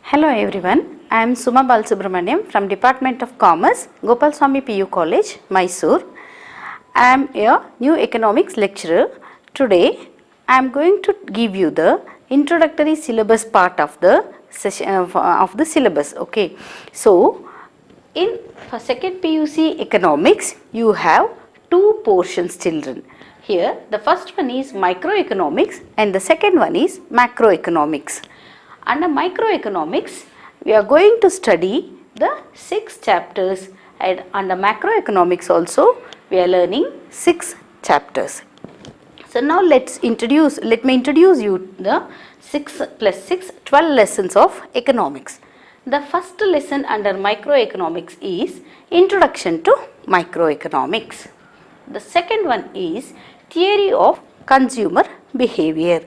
Hello everyone, I am Suma Balasubramaniam from Department of Commerce, Gopalswamy PU College, Mysore. I am a new economics lecturer. Today I am going to give you the introductory syllabus part of the session of the syllabus. Okay, so in for second PUC economics you have two portions, children. Here the first one is microeconomics and the second one is macroeconomics. Under microeconomics, we are going to study the 6 chapters, and under macroeconomics also we are learning 6 chapters. So now let me introduce you the 6 plus 6, 12 lessons of economics. The first lesson under microeconomics is Introduction to Microeconomics. The second one is Theory of Consumer Behavior.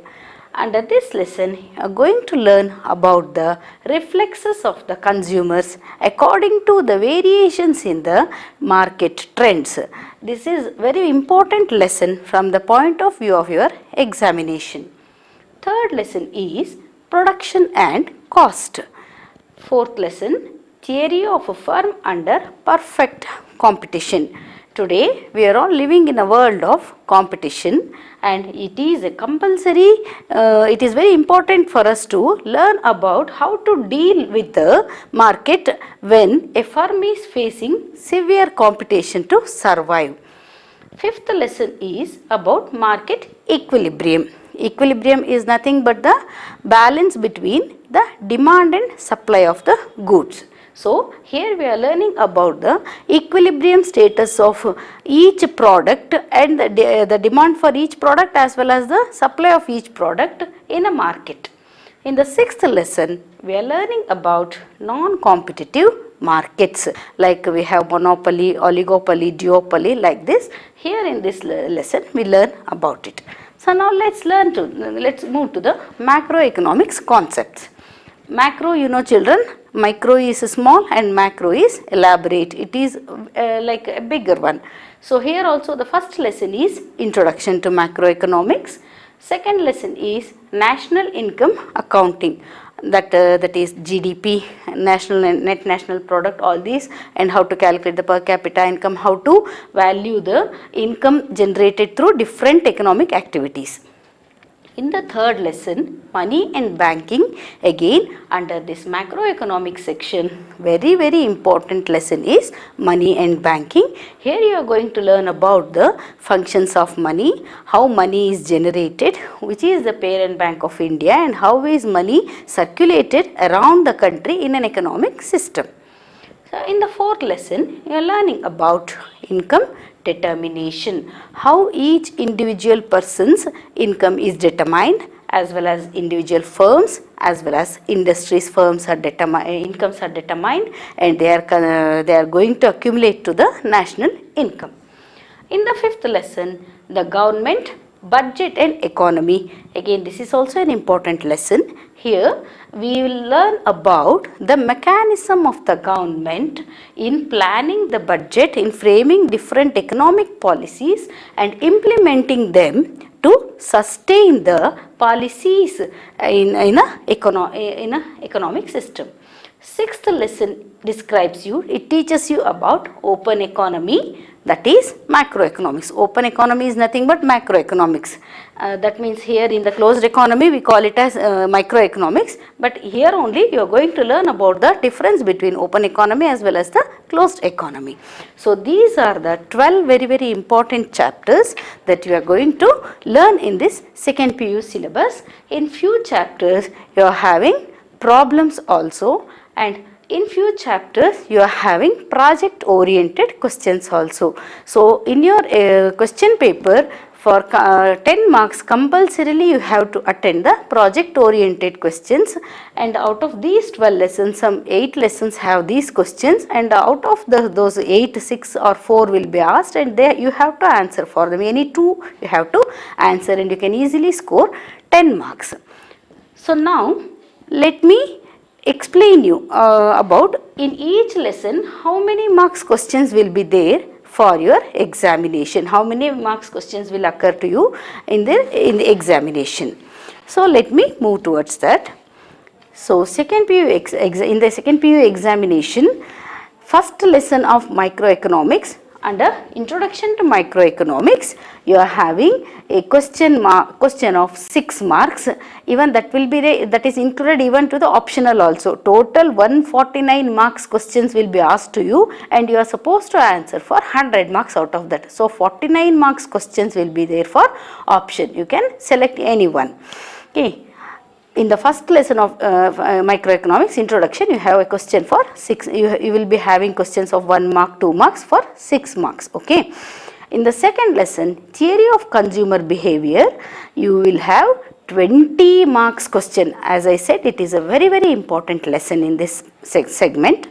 Under this lesson, you are going to learn about the reflexes of the consumers according to the variations in the market trends. This is very important lesson from the point of view of your examination. Third lesson is production and cost. Fourth lesson, theory of a firm under perfect competition. Today we are all living in a world of competition, and it is a compulsory, it is very important for us to learn about how to deal with the market when a firm is facing severe competition to survive. Fifth lesson is about market equilibrium. Equilibrium is nothing but the balance between the demand and supply of the goods. So, here we are learning about the equilibrium status of each product and the demand for each product as well as the supply of each product in a market. In the 6th lesson, we are learning about non-competitive markets, like we have monopoly, oligopoly, duopoly, like this. Here in this lesson, we learn about it. So, now let's move to the macroeconomics concepts. Macro, you know children, micro is small and macro is elaborate. It is like a bigger one. So here also the first lesson is Introduction to Macroeconomics. Second lesson is National Income Accounting. That is GDP, net national product, all these, and how to calculate the per capita income, how to value the income generated through different economic activities. In the third lesson, money and banking, again under this macroeconomic section, very important lesson is money and banking. Here you are going to learn about the functions of money, how money is generated, which is the parent bank of India, and how is money circulated around the country in an economic system. So in the fourth lesson, you are learning about income determination, how each individual person's income is determined, as well as individual firms as well as industries incomes are determined, and they are going to accumulate to the national income. In the fifth lesson, the government, budget and economy. Again, this is also an important lesson. Here we will learn about the mechanism of the government in planning the budget, in framing different economic policies and implementing them to sustain the policies in a economic system. Sixth lesson describes you, it teaches you about open economy, that is macroeconomics. Open economy is nothing but macroeconomics. That means here in the closed economy we call it as microeconomics, but here only you are going to learn about the difference between open economy as well as the closed economy. So these are the 12 very important chapters that you are going to learn in this second PU syllabus. In few chapters you are having problems also, and in few chapters you are having project oriented questions also. So in your question paper for 10 marks compulsorily you have to attend the project oriented questions, and out of these 12 lessons some 8 lessons have these questions, and out of those 8, 6 or 4 will be asked, and there you have to answer for them. Any 2 you have to answer, and you can easily score 10 marks. So now let me explain you about in each lesson how many marks questions will be there for your examination, how many marks questions will occur to you in the examination. So let me move towards that. So in the second PU examination, first lesson of microeconomics, under introduction to microeconomics, you are having a question of 6 marks. Even that will be that is included even to the optional also. Total 149 marks questions will be asked to you, and you are supposed to answer for 100 marks out of that. So 49 marks questions will be there for option. You can select any one. Okay. In the first lesson of microeconomics introduction, you have a question for 6, you will be having questions of 1 mark, 2 marks for 6 marks. Okay. In the second lesson, theory of consumer behavior, you will have 20 marks question. As I said, it is a very important lesson in this segment.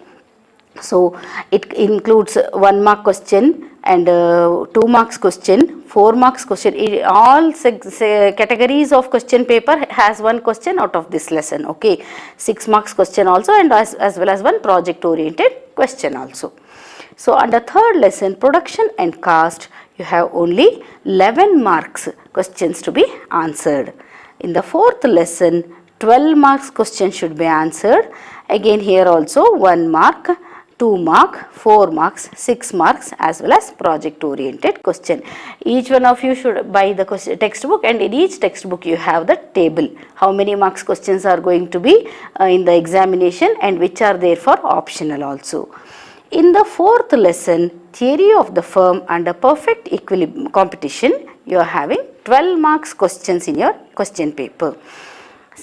So it includes 1 mark question and 2 marks question, 4 marks question. All categories of question paper has 1 question out of this lesson. Okay, 6 marks question also, and as well as 1 project oriented question also. So under third lesson, production and cost, you have only 11 marks questions to be answered. In the fourth lesson, 12 marks question should be answered. Again here also 1 mark, 2 mark, 4 marks, 6 marks, as well as project oriented question. Each one of you should buy the textbook, and in each textbook you have the table. How many marks questions are going to be in the examination, and which are there for optional also. In the fourth lesson, theory of the firm under perfect equilibrium competition, you are having 12 marks questions in your question paper.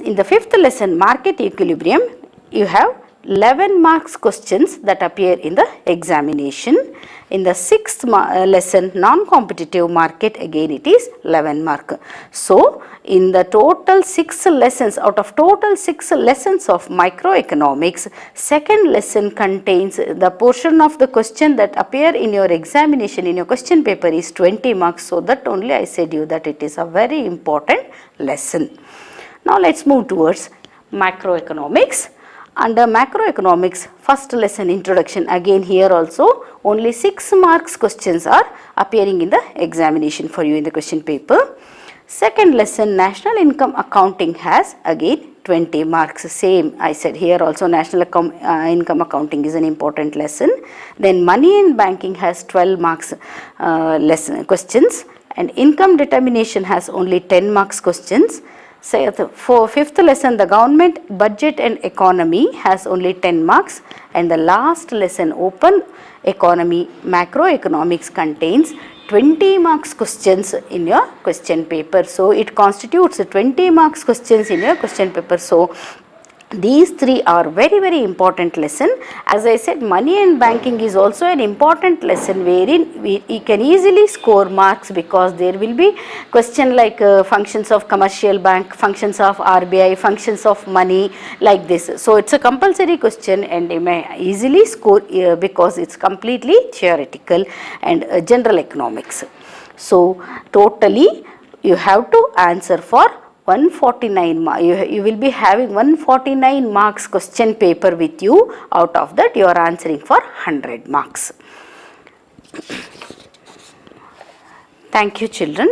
In the fifth lesson, market equilibrium, you have 11 marks questions that appear in the examination. In the sixth lesson, non-competitive market, again it is 11 mark. So in the total 6 lessons, out of total 6 lessons of microeconomics, second lesson contains the portion of the question that appear in your examination, in your question paper, is 20 marks. So that only I said you that it is a very important lesson. Now let's move towards macroeconomics. Under macroeconomics, first lesson introduction, again here also only 6 marks questions are appearing in the examination for you in the question paper. Second lesson, national income accounting, has again 20 marks. Same I said here also, national income accounting is an important lesson. Then money and banking has 12 marks questions, and income determination has only 10 marks questions. Say for fifth lesson, the government, budget and economy, has only 10 marks, and the last lesson, open economy, macroeconomics, contains 20 marks questions in your question paper. So it constitutes 20 marks questions in your question paper. So these 3 are very important lesson. As I said, money and banking is also an important lesson wherein we can easily score marks, because there will be question like functions of commercial bank, functions of RBI, functions of money, like this. So it's a compulsory question, and you may easily score because it's completely theoretical and general economics. So totally you have to answer for 149 marks. You will be having 149 marks question paper with you. Out of that, you are answering for 100 marks. Thank you, children.